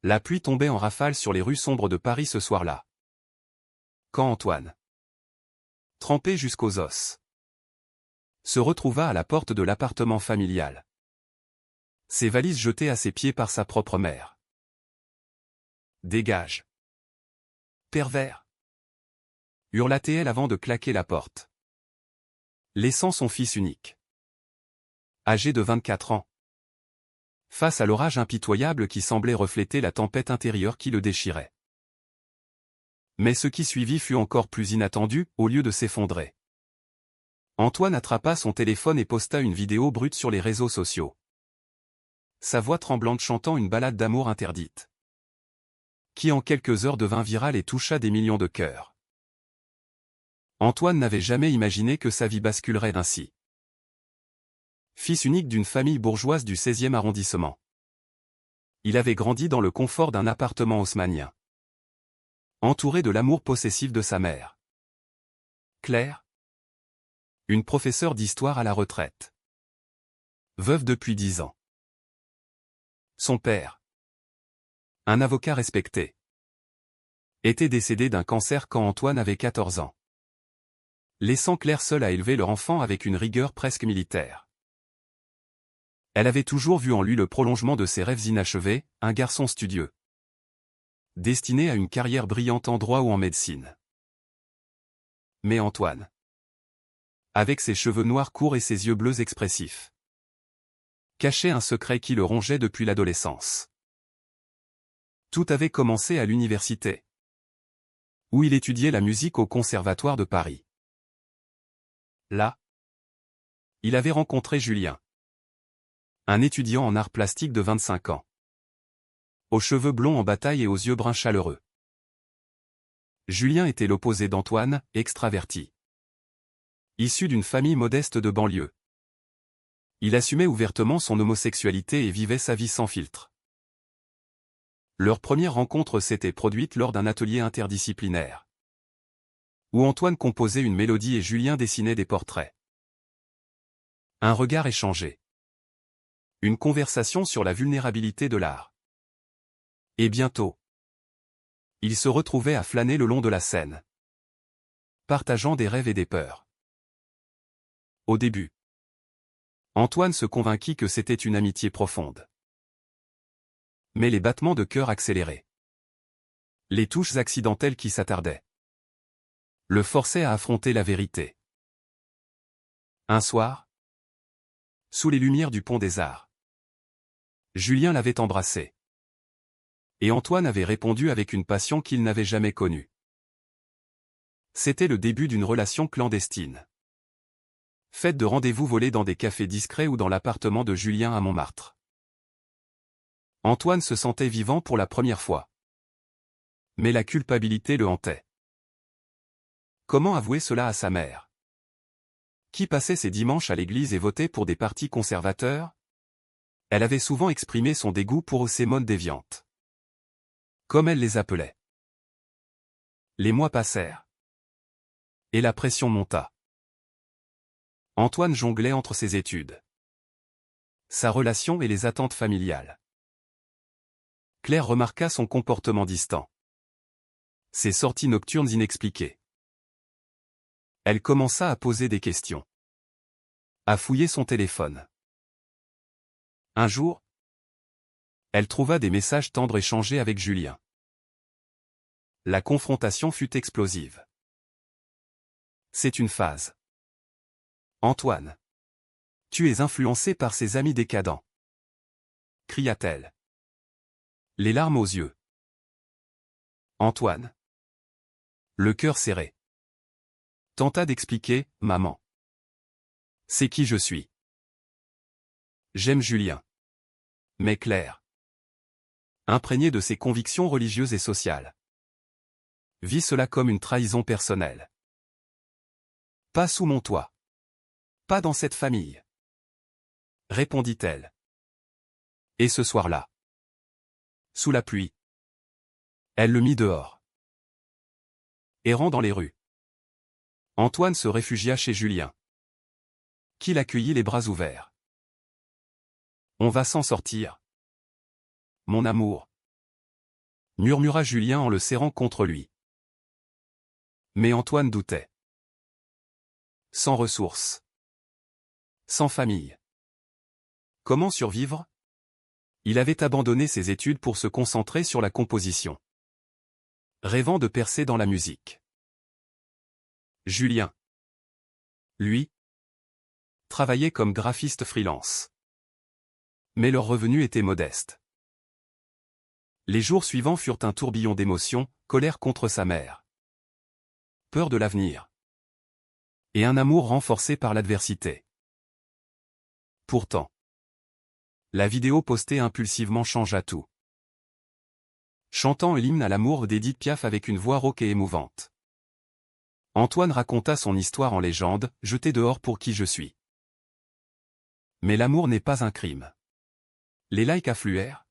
La pluie tombait en rafales sur les rues sombres de Paris ce soir-là. Quand Antoine, trempé jusqu'aux os, se retrouva à la porte de l'appartement familial. Ses valises jetées à ses pieds par sa propre mère. Dégage. Pervers. Hurla-t-elle avant de claquer la porte. Laissant son fils unique, âgé de 24 ans, face à l'orage impitoyable qui semblait refléter la tempête intérieure qui le déchirait. Mais ce qui suivit fut encore plus inattendu, au lieu de s'effondrer. Antoine attrapa son téléphone et posta une vidéo brute sur les réseaux sociaux. Sa voix tremblante chantant une ballade d'amour interdite, qui en quelques heures devint virale et toucha des millions de cœurs. Antoine n'avait jamais imaginé que sa vie basculerait ainsi. Fils unique d'une famille bourgeoise du 16e arrondissement. Il avait grandi dans le confort d'un appartement haussmannien, entouré de l'amour possessif de sa mère, Claire, une professeure d'histoire à la retraite, veuve depuis 10 ans. Son père, un avocat respecté, était décédé d'un cancer quand Antoine avait 14 ans, laissant Claire seule à élever leur enfant avec une rigueur presque militaire. Elle avait toujours vu en lui le prolongement de ses rêves inachevés, un garçon studieux, destiné à une carrière brillante en droit ou en médecine. Mais Antoine, avec ses cheveux noirs courts et ses yeux bleus expressifs, cachait un secret qui le rongeait depuis l'adolescence. Tout avait commencé à l'université, où il étudiait la musique au Conservatoire de Paris. Là, il avait rencontré Julien, un étudiant en arts plastiques de 25 ans, aux cheveux blonds en bataille et aux yeux bruns chaleureux. Julien était l'opposé d'Antoine, extraverti, issu d'une famille modeste de banlieue. Il assumait ouvertement son homosexualité et vivait sa vie sans filtre. Leur première rencontre s'était produite lors d'un atelier interdisciplinaire, où Antoine composait une mélodie et Julien dessinait des portraits. Un regard échangé. Une conversation sur la vulnérabilité de l'art. Et bientôt, ils se retrouvaient à flâner le long de la Seine, partageant des rêves et des peurs. Au début, Antoine se convainquit que c'était une amitié profonde. Mais les battements de cœur accélérés, les touches accidentelles qui s'attardaient, le forçaient à affronter la vérité. Un soir, sous les lumières du Pont des Arts, Julien l'avait embrassé. Et Antoine avait répondu avec une passion qu'il n'avait jamais connue. C'était le début d'une relation clandestine, faite de rendez-vous volés dans des cafés discrets ou dans l'appartement de Julien à Montmartre. Antoine se sentait vivant pour la première fois. Mais la culpabilité le hantait. Comment avouer cela à sa mère, qui passait ses dimanches à l'église et votait pour des partis conservateurs? Elle avait souvent exprimé son dégoût pour ces modes déviantes, comme elle les appelait. Les mois passèrent. Et la pression monta. Antoine jonglait entre ses études, sa relation et les attentes familiales. Claire remarqua son comportement distant, ses sorties nocturnes inexpliquées. Elle commença à poser des questions, à fouiller son téléphone. Un jour, elle trouva des messages tendres échangés avec Julien. La confrontation fut explosive. C'est une phase. Antoine, tu es influencé par ses amis décadents, cria-t-elle, les larmes aux yeux. Antoine, le cœur serré, tenta d'expliquer, maman. C'est qui je suis. J'aime Julien. Mais Claire, imprégnée de ses convictions religieuses et sociales, vit cela comme une trahison personnelle. Pas sous mon toit. Pas dans cette famille, répondit-elle. Et ce soir-là, sous la pluie, elle le mit dehors. Errant dans les rues, Antoine se réfugia chez Julien, qui l'accueillit les bras ouverts. On va s'en sortir, mon amour, murmura Julien en le serrant contre lui. Mais Antoine doutait. Sans ressources. Sans famille. Comment survivre? Il avait abandonné ses études pour se concentrer sur la composition. Rêvant de percer dans la musique. Julien, lui, travaillait comme graphiste freelance. Mais leurs revenus étaient modestes. Les jours suivants furent un tourbillon d'émotions, colère contre sa mère. Peur de l'avenir. Et un amour renforcé par l'adversité. Pourtant, la vidéo postée impulsivement changea tout. Chantant l'hymne à l'amour d'Édith Piaf avec une voix rauque et émouvante. Antoine raconta son histoire en légende, jeté dehors pour qui je suis. Mais l'amour n'est pas un crime. Les likes affluèrent.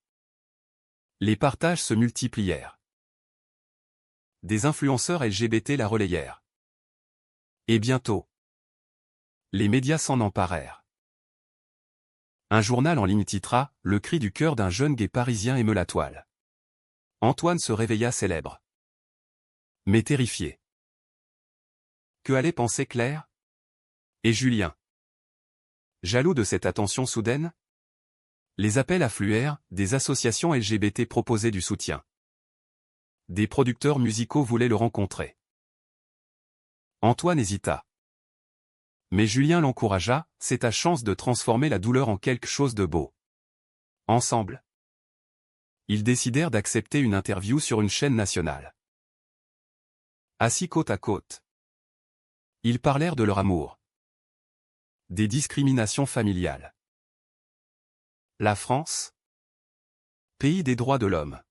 Les partages se multiplièrent. Des influenceurs LGBT la relayèrent. Et bientôt, les médias s'en emparèrent. Un journal en ligne titra « Le cri du cœur d'un jeune gay parisien émeut la toile ». Antoine se réveilla célèbre. Mais terrifié. Que allait penser Claire? Et Julien? Jaloux de cette attention soudaine? Les appels affluèrent, des associations LGBT proposaient du soutien. Des producteurs musicaux voulaient le rencontrer. Antoine hésita. Mais Julien l'encouragea, c'est ta chance de transformer la douleur en quelque chose de beau. Ensemble, ils décidèrent d'accepter une interview sur une chaîne nationale. Assis côte à côte, ils parlèrent de leur amour. Des discriminations familiales. La France, pays des droits de l'homme,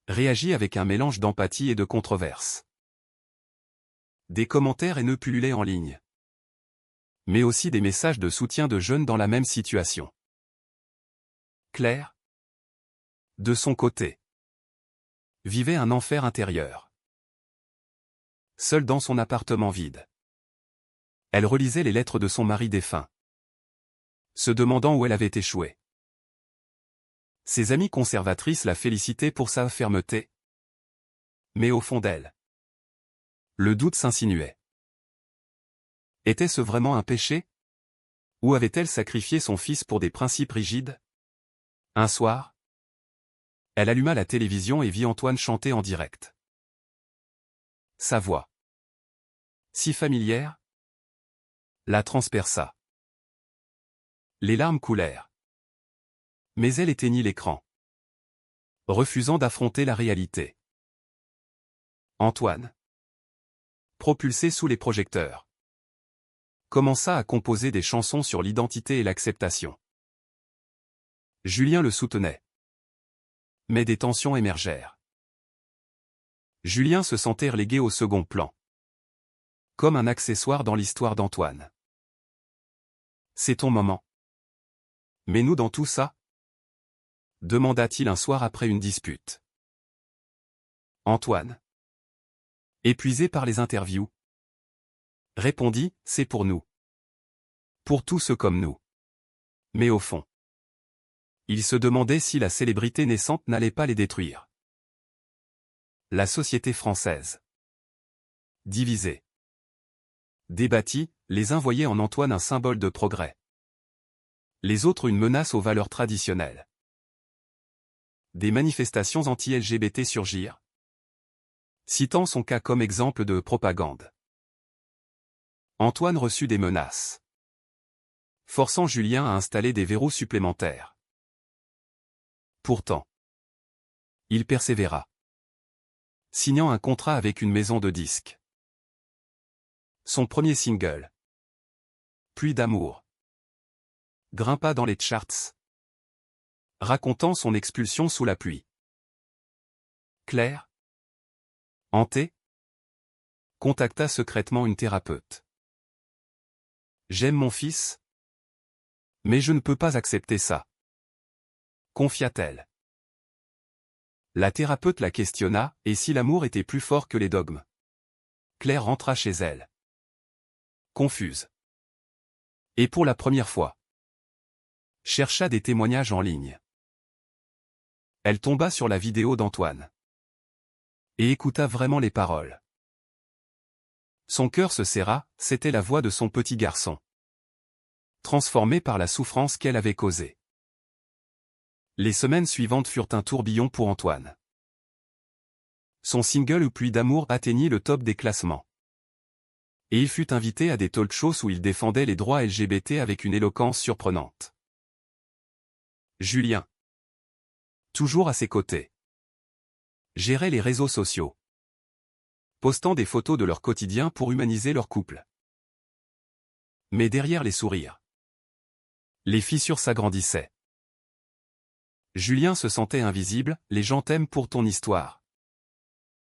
réagit avec un mélange d'empathie et de controverse. Des commentaires haineux pullulaient en ligne. Mais aussi des messages de soutien de jeunes dans la même situation. Claire, de son côté, vivait un enfer intérieur. Seule dans son appartement vide, elle relisait les lettres de son mari défunt, se demandant où elle avait échoué. Ses amies conservatrices la félicitaient pour sa fermeté. Mais au fond d'elle, le doute s'insinuait. Était-ce vraiment un péché? Ou avait-elle sacrifié son fils pour des principes rigides? Un soir, elle alluma la télévision et vit Antoine chanter en direct. Sa voix, si familière, la transperça. Les larmes coulèrent. Mais elle éteignit l'écran, refusant d'affronter la réalité. Antoine, propulsé sous les projecteurs, commença à composer des chansons sur l'identité et l'acceptation. Julien le soutenait. Mais des tensions émergèrent. Julien se sentait relégué au second plan. Comme un accessoire dans l'histoire d'Antoine. C'est ton moment. Mais nous dans tout ça? Demanda-t-il un soir après une dispute. Antoine, épuisé par les interviews, répondit, c'est pour nous. Pour tous ceux comme nous. Mais au fond, il se demandait si la célébrité naissante n'allait pas les détruire. La société française. Divisée. Débattie, les uns voyaient en Antoine un symbole de progrès. Les autres une menace aux valeurs traditionnelles. Des manifestations anti-LGBT surgirent, citant son cas comme exemple de propagande. Antoine reçut des menaces, forçant Julien à installer des verrous supplémentaires. Pourtant, il persévéra, signant un contrat avec une maison de disques. Son premier single, Pluie d'amour, grimpa dans les charts, racontant son expulsion sous la pluie. Claire, hantée, contacta secrètement une thérapeute. J'aime mon fils, mais je ne peux pas accepter ça, confia-t-elle. La thérapeute la questionna, et si l'amour était plus fort que les dogmes? Claire rentra chez elle, confuse. Et pour la première fois, chercha des témoignages en ligne. Elle tomba sur la vidéo d'Antoine. Et écouta vraiment les paroles. Son cœur se serra, c'était la voix de son petit garçon. Transformé par la souffrance qu'elle avait causée. Les semaines suivantes furent un tourbillon pour Antoine. Son single Pluie d'amour atteignit le top des classements. Et il fut invité à des talk shows où il défendait les droits LGBT avec une éloquence surprenante. Julien. Toujours à ses côtés. Gérait les réseaux sociaux. Postant des photos de leur quotidien pour humaniser leur couple. Mais derrière les sourires, les fissures s'agrandissaient. Julien se sentait invisible, les gens t'aiment pour ton histoire.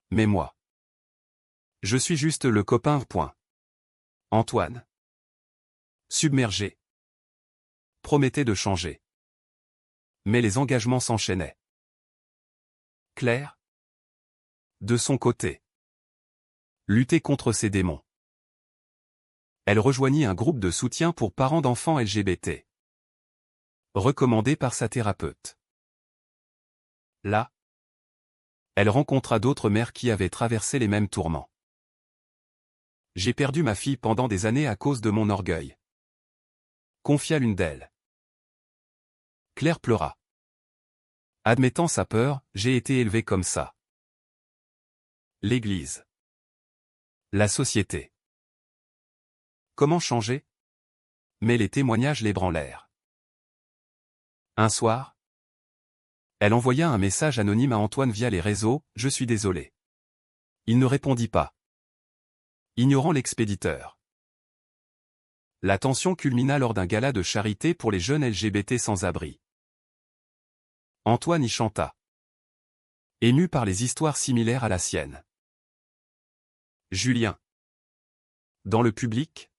Mais moi, je suis juste le copain. Antoine, submergé, promettait de changer. Mais les engagements s'enchaînaient. Claire, de son côté, luttait contre ses démons. Elle rejoignit un groupe de soutien pour parents d'enfants LGBT. Recommandé par sa thérapeute. Là, elle rencontra d'autres mères qui avaient traversé les mêmes tourments. J'ai perdu ma fille pendant des années à cause de mon orgueil. Confia l'une d'elles. Claire pleura. Admettant sa peur, j'ai été élevée comme ça. L'Église. La société. Comment changer? Mais les témoignages l'ébranlèrent. Un soir, elle envoya un message anonyme à Antoine via les réseaux, « Je suis désolé. » Il ne répondit pas. Ignorant l'expéditeur. La tension culmina lors d'un gala de charité pour les jeunes LGBT sans abri. Antoine y chanta. Ému par les histoires similaires à la sienne. Julien. Dans le public,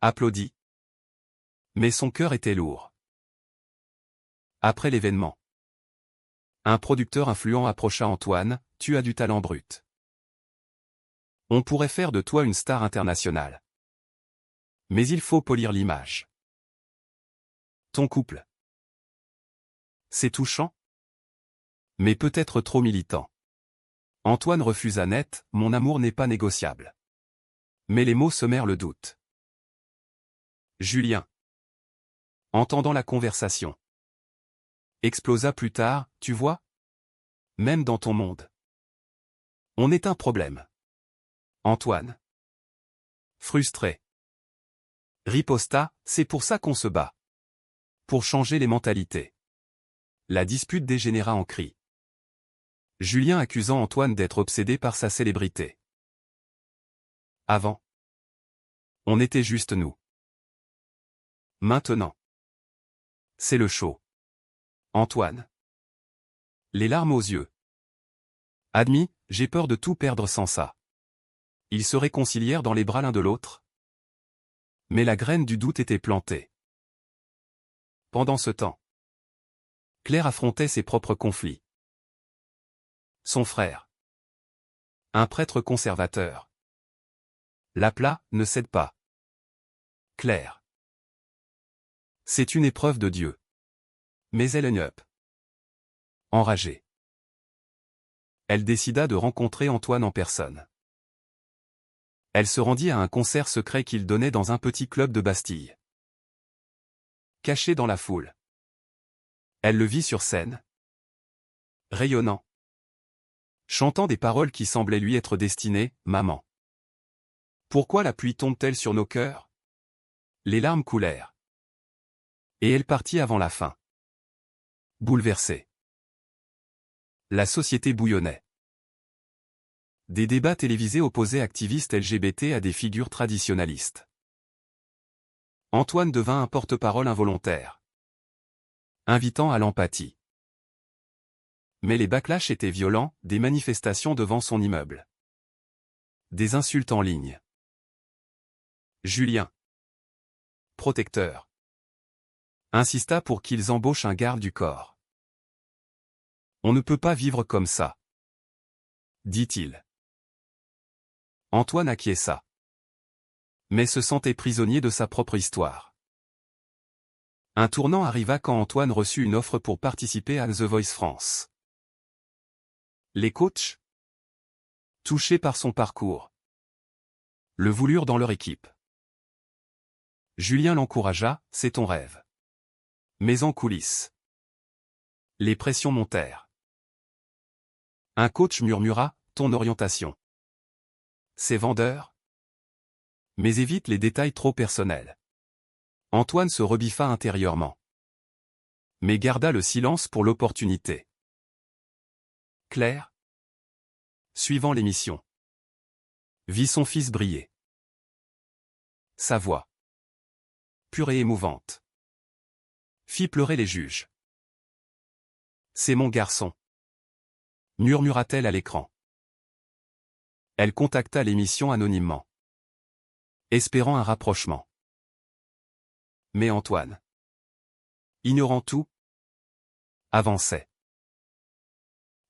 applaudit. Mais son cœur était lourd. Après l'événement, un producteur influent approcha Antoine, « Tu as du talent brut. On pourrait faire de toi une star internationale. Mais il faut polir l'image. Ton couple. C'est touchant. Mais peut-être trop militant. » Antoine refusa net, « Mon amour n'est pas négociable. » Mais les mots semèrent le doute. Julien. Entendant la conversation. Explosa plus tard, « Tu vois? Même dans ton monde. On est un problème. » Antoine. Frustré. Riposta, « C'est pour ça qu'on se bat. Pour changer les mentalités. » La dispute dégénéra en cri. Julien accusant Antoine d'être obsédé par sa célébrité. Avant, on était juste nous. Maintenant, c'est le show. Antoine. Les larmes aux yeux. Admis, j'ai peur de tout perdre sans ça. Ils se réconcilièrent dans les bras l'un de l'autre. Mais la graine du doute était plantée. Pendant ce temps, Claire affrontait ses propres conflits. Son frère. Un prêtre conservateur. L'appela, « Ne cède pas. Claire. C'est une épreuve de Dieu. » Mais elle up. Enragée. Elle décida de rencontrer Antoine en personne. Elle se rendit à un concert secret qu'il donnait dans un petit club de Bastille. Caché dans la foule. Elle le vit sur scène. Rayonnant. Chantant des paroles qui semblaient lui être destinées, « Maman. Pourquoi la pluie tombe-t-elle sur nos cœurs ?» Les larmes coulèrent. Et elle partit avant la fin. Bouleversée. La société bouillonnait. Des débats télévisés opposaient activistes LGBT à des figures traditionnalistes. Antoine devint un porte-parole involontaire. Invitant à l'empathie. Mais les backlash étaient violents, des manifestations devant son immeuble. Des insultes en ligne. Julien. Protecteur. Insista pour qu'ils embauchent un garde du corps. On ne peut pas vivre comme ça, dit-il. Antoine acquiesça. Mais se sentait prisonnier de sa propre histoire. Un tournant arriva quand Antoine reçut une offre pour participer à The Voice France. Les coachs, touchés par son parcours, le voulurent dans leur équipe. Julien l'encouragea, c'est ton rêve. Mais en coulisses, les pressions montèrent. Un coach murmura, ton orientation. C'est vendeur. Mais évite les détails trop personnels. Antoine se rebiffa intérieurement. Mais garda le silence pour l'opportunité. Claire, suivant l'émission, vit son fils briller. Sa voix, pure et émouvante, fit pleurer les juges. C'est mon garçon, murmura-t-elle à l'écran. Elle contacta l'émission anonymement, espérant un rapprochement. Mais Antoine, ignorant tout, avançait.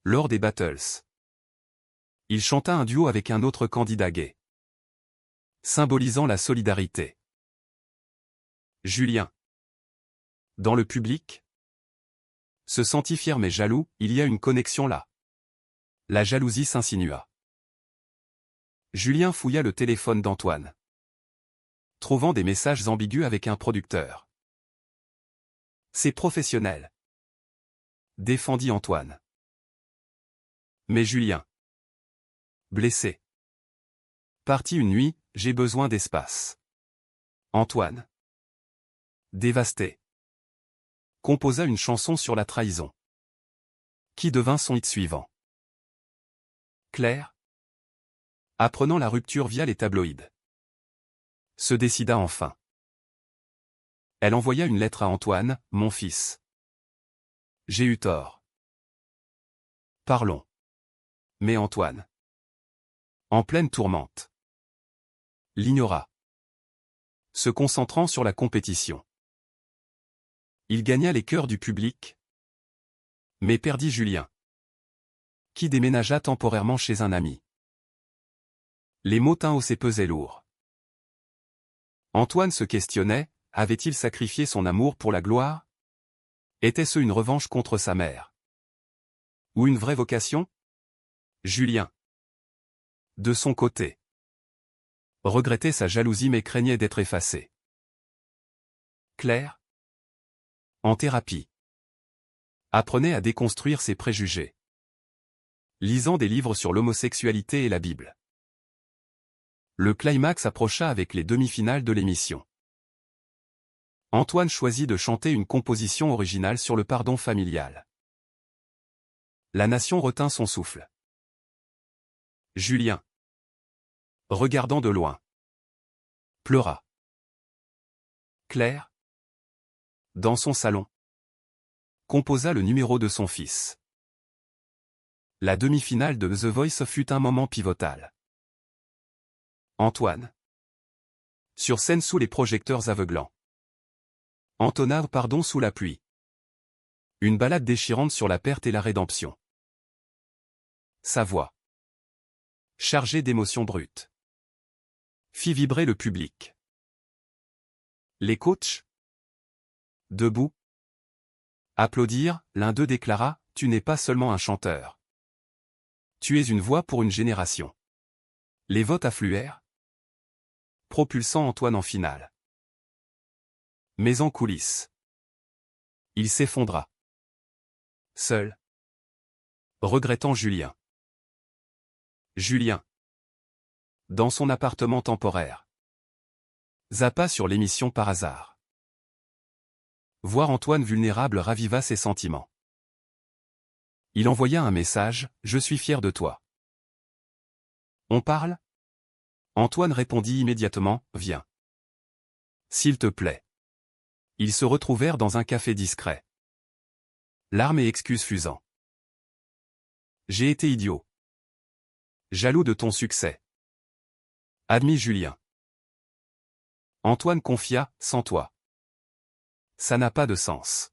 Lors des battles, il chanta un duo avec un autre candidat gay, symbolisant la solidarité. Julien, dans le public, se sentit fier mais jaloux, il y a une connexion là. La jalousie s'insinua. Julien fouilla le téléphone d'Antoine, trouvant des messages ambigus avec un producteur. C'est professionnel, défendit Antoine. Mais Julien, blessé, parti une nuit, j'ai besoin d'espace. Antoine, dévasté, composa une chanson sur la trahison, qui devint son hit suivant. Claire, apprenant la rupture via les tabloïds, se décida enfin. Elle envoya une lettre à Antoine, mon fils. J'ai eu tort. Parlons. Mais Antoine, en pleine tourmente, l'ignora, se concentrant sur la compétition. Il gagna les cœurs du public, mais perdit Julien, qui déménagea temporairement chez un ami. Les mots tinrent et pesaient lourd. Antoine se questionnait, avait-il sacrifié son amour pour la gloire? Était-ce une revanche contre sa mère? Ou une vraie vocation? Julien, de son côté, regrettait sa jalousie mais craignait d'être effacé. Claire, en thérapie, apprenait à déconstruire ses préjugés, lisant des livres sur l'homosexualité et la Bible. Le climax approcha avec les demi-finales de l'émission. Antoine choisit de chanter une composition originale sur le pardon familial. La nation retint son souffle. Julien, regardant de loin, pleura. Claire, dans son salon, composa le numéro de son fils. La demi-finale de The Voice fut un moment pivotal. Antoine, sur scène sous les projecteurs aveuglants, entonna pardon sous la pluie. Une ballade déchirante sur la perte et la rédemption. Sa voix, chargée d'émotions brutes, fit vibrer le public. Les coachs, debout, applaudirent, l'un d'eux déclara, tu n'es pas seulement un chanteur. Tu es une voix pour une génération. Les votes affluèrent, propulsant Antoine en finale. Mais en coulisses, il s'effondra. Seul, regrettant Julien. Julien, dans son appartement temporaire, zappa sur l'émission par hasard. Voir Antoine vulnérable raviva ses sentiments. Il envoya un message, « Je suis fier de toi. » On parle? Antoine répondit immédiatement, « Viens. » S'il te plaît. Ils se retrouvèrent dans un café discret. Larmes et excuses fusant. J'ai été idiot. Jaloux de ton succès. Admis Julien. Antoine confia, sans toi. Ça n'a pas de sens.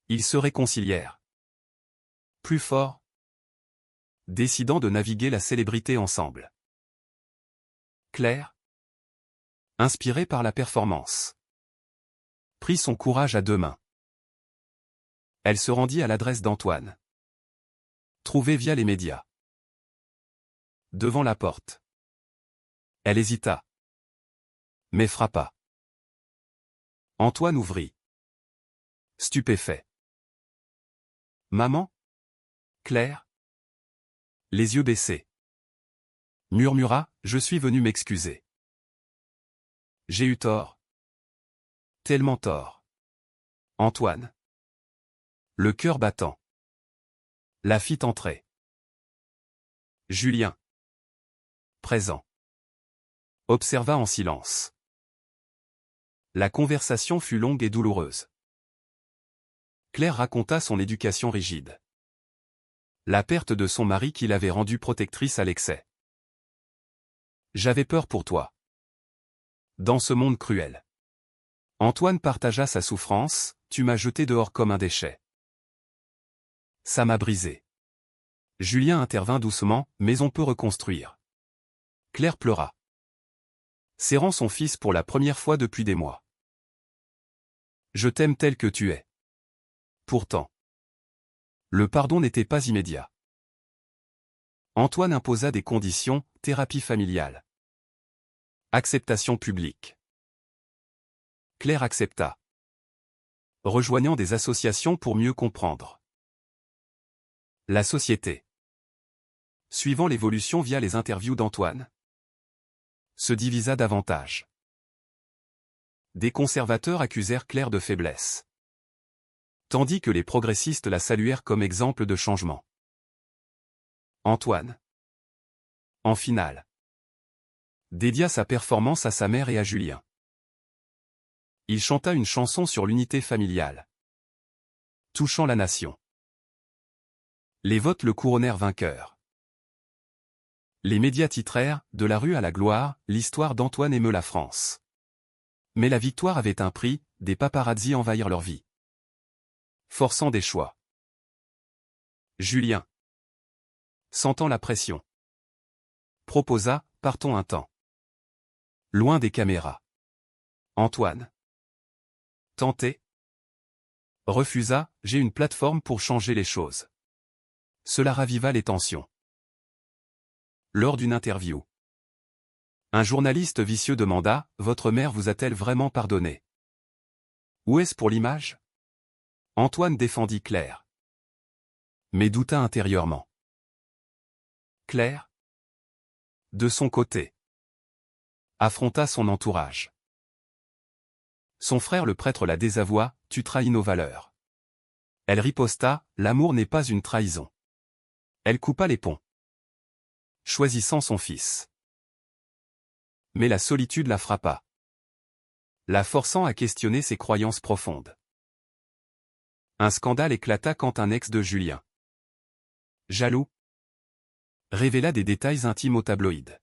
Ils se réconcilièrent. Plus fort. Décidant de naviguer la célébrité ensemble. Claire. Inspirée par la performance. prit son courage à deux mains. Elle se rendit à l'adresse d'Antoine. Trouvée via les médias. Devant la porte. Elle hésita. Mais frappa. Antoine ouvrit. Stupéfait. Maman? Claire? Les yeux baissés. Murmura, je suis venu m'excuser. J'ai eu tort. Tellement tort. Antoine. Le cœur battant. La fit entrer. Julien. Présent. Observa en silence. La conversation fut longue et douloureuse. Claire raconta son éducation rigide. La perte de son mari qui l'avait rendue protectrice à l'excès. J'avais peur pour toi. Dans ce monde cruel. Antoine partagea sa souffrance, tu m'as jeté dehors comme un déchet. Ça m'a brisé. Julien intervint doucement, mais on peut reconstruire. Claire pleura. Serrant son fils pour la première fois depuis des mois. Je t'aime tel que tu es. Pourtant. Le pardon n'était pas immédiat. Antoine imposa des conditions, thérapie familiale. Acceptation publique. Claire accepta. Rejoignant des associations pour mieux comprendre. La société. Suivant l'évolution via les interviews d'Antoine. Se divisa davantage. Des conservateurs accusèrent Claire de faiblesse. Tandis que les progressistes la saluèrent comme exemple de changement. Antoine. En finale. Dédia sa performance à sa mère et à Julien. Il chanta une chanson sur l'unité familiale. Touchant la nation. Les votes le couronnèrent vainqueur. Les médias titrèrent « De la rue à la gloire, l'histoire d'Antoine émeut la France ». Mais la victoire avait un prix, des paparazzis envahirent leur vie. Forçant des choix. Julien. Sentant la pression. Proposa « Partons un temps. » Loin des caméras. Antoine. Tenté. Refusa « J'ai une plateforme pour changer les choses. » Cela raviva les tensions. Lors d'une interview. Un journaliste vicieux demanda « Votre mère vous a-t-elle vraiment pardonné? Où est-ce pour l'image ?» Antoine défendit Claire. Mais douta intérieurement. Claire, de son côté, affronta son entourage. Son frère le prêtre la désavoua, tu trahis nos valeurs. Elle riposta, l'amour n'est pas une trahison. Elle coupa les ponts. Choisissant son fils. Mais la solitude la frappa. La forçant à questionner ses croyances profondes. Un scandale éclata quand un ex de Julien, jaloux, révéla des détails intimes au tabloïd.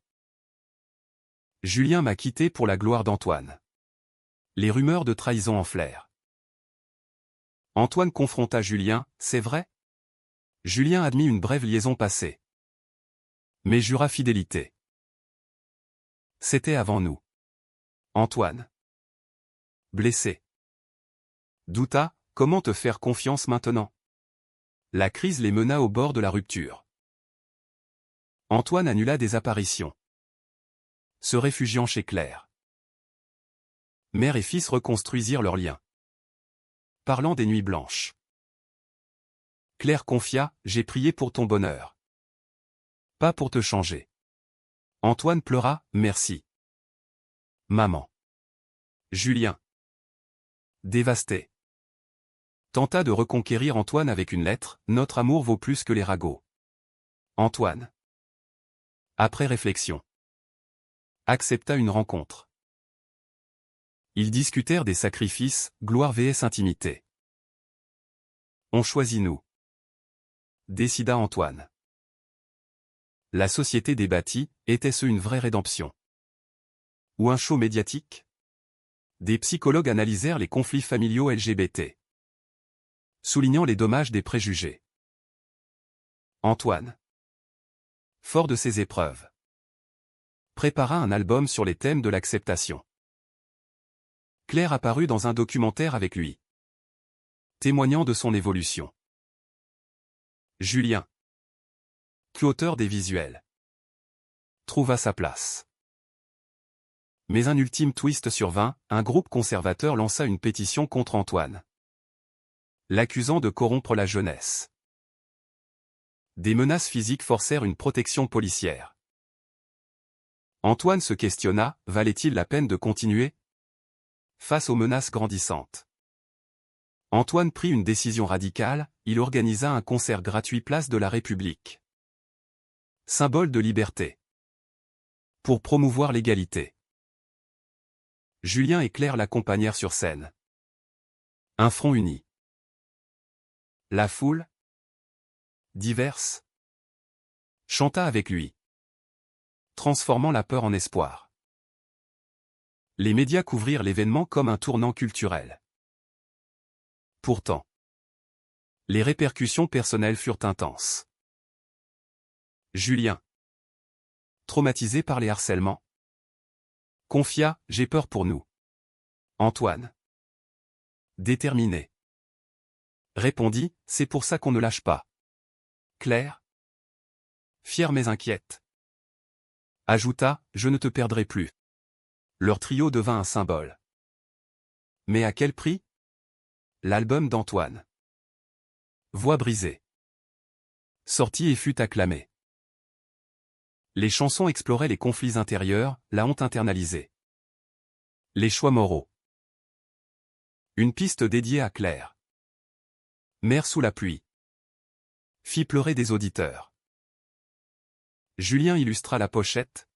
Julien m'a quitté pour la gloire d'Antoine. Les rumeurs de trahison enflèrent. Antoine confronta Julien, c'est vrai? Julien admit une brève liaison passée. Mais jura fidélité. C'était avant nous. Antoine. Blessé. Douta, comment te faire confiance maintenant? La crise les mena au bord de la rupture. Antoine annula des apparitions. Se réfugiant chez Claire. Mère et fils reconstruisirent leurs liens. Parlant des nuits blanches. Claire confia, j'ai prié pour ton bonheur. Pas pour te changer. Antoine pleura, merci. Maman. Julien. Dévasté. Tenta de reconquérir Antoine avec une lettre, notre amour vaut plus que les ragots. Antoine. Après réflexion. Accepta une rencontre. Ils discutèrent des sacrifices, gloire vs intimité. On choisit nous. Décida Antoine. La société débattit, était-ce une vraie rédemption? Ou un show médiatique? Des psychologues analysèrent les conflits familiaux LGBT. Soulignant les dommages des préjugés. Antoine. Fort de ses épreuves. Prépara un album sur les thèmes de l'acceptation. Claire apparut dans un documentaire avec lui, témoignant de son évolution. Julien, co-auteur des visuels, trouva sa place. Mais un ultime twist survint, un groupe conservateur lança une pétition contre Antoine, l'accusant de corrompre la jeunesse. Des menaces physiques forcèrent une protection policière. Antoine se questionna, valait-il la peine de continuer? Face aux menaces grandissantes, Antoine prit une décision radicale, il organisa un concert gratuit place de la République. Symbole de liberté. Pour promouvoir l'égalité. Julien et Claire l'accompagnèrent sur scène. Un front uni. La foule, diverse, chanta avec lui, transformant la peur en espoir. Les médias couvrirent l'événement comme un tournant culturel. Pourtant, les répercussions personnelles furent intenses. Julien, traumatisé par les harcèlements, confia « J'ai peur pour nous ». Antoine, déterminé, répondit « C'est pour ça qu'on ne lâche pas ». Claire, fière mais inquiète, ajouta « Je ne te perdrai plus ». Leur trio devint un symbole. Mais à quel prix? L'album d'Antoine, Voix brisée, sortit et fut acclamé. Les chansons exploraient les conflits intérieurs, la honte internalisée, les choix moraux. Une piste dédiée à Claire, Mère sous la pluie, fit pleurer des auditeurs. Julien illustra la pochette,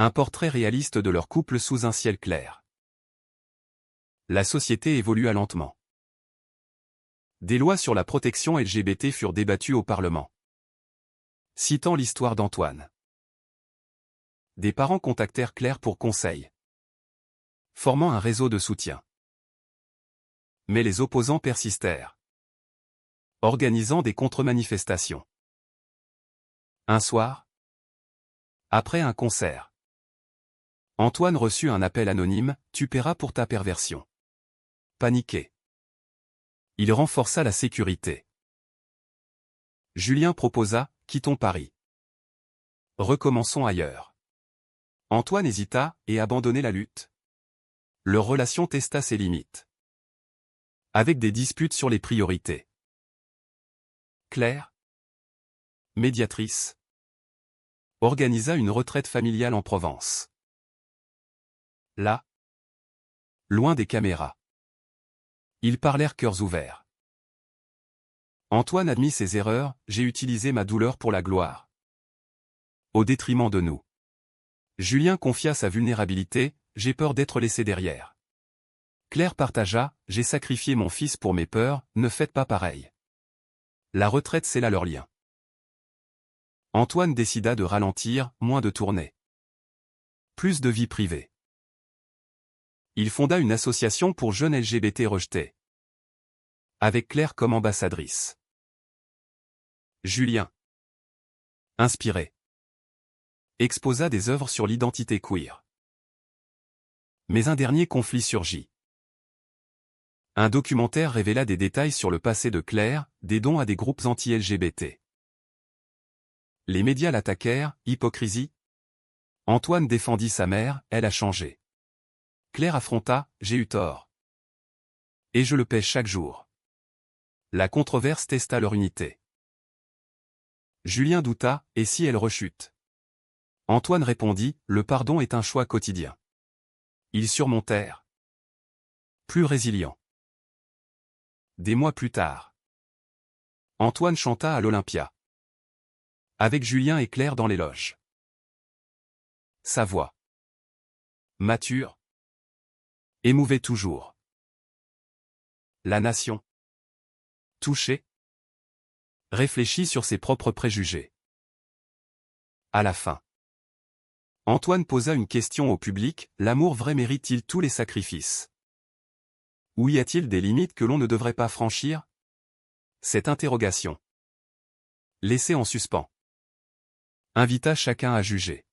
un portrait réaliste de leur couple sous un ciel clair. La société évolua lentement. Des lois sur la protection LGBT furent débattues au Parlement. Citant l'histoire d'Antoine, des parents contactèrent Claire pour conseil, formant un réseau de soutien. Mais les opposants persistèrent, organisant des contre-manifestations. Un soir, après un concert, Antoine reçut un appel anonyme « Tu paieras pour ta perversion ». Paniqué, il renforça la sécurité. Julien proposa « Quittons Paris. Recommençons ailleurs ». Antoine hésita et abandonna la lutte. Leur relation testa ses limites, avec des disputes sur les priorités. Claire, médiatrice, organisa une retraite familiale en Provence. Là, loin des caméras, ils parlèrent cœurs ouverts. Antoine admit ses erreurs, j'ai utilisé ma douleur pour la gloire, au détriment de nous. Julien confia sa vulnérabilité, j'ai peur d'être laissé derrière. Claire partagea, j'ai sacrifié mon fils pour mes peurs, ne faites pas pareil. La retraite scella leur lien. Antoine décida de ralentir, moins de tournées, plus de vie privée. Il fonda une association pour jeunes LGBT rejetés, avec Claire comme ambassadrice. Julien, inspiré, exposa des œuvres sur l'identité queer. Mais un dernier conflit surgit. Un documentaire révéla des détails sur le passé de Claire, des dons à des groupes anti-LGBT. Les médias l'attaquèrent, hypocrisie. Antoine défendit sa mère, elle a changé. Claire affronta, j'ai eu tort. Et je le paie chaque jour. La controverse testa leur unité. Julien douta, et si elle rechute? Antoine répondit, le pardon est un choix quotidien. Ils surmontèrent. Plus résilients. Des mois plus tard, Antoine chanta à l'Olympia, avec Julien et Claire dans les loges. Sa voix, mature, émouvait toujours. La nation, touchée, réfléchit sur ses propres préjugés. À la fin, Antoine posa une question au public, l'amour vrai mérite-t-il tous les sacrifices? Ou y a-t-il des limites que l'on ne devrait pas franchir? Cette interrogation, laissée en suspens, invita chacun à juger.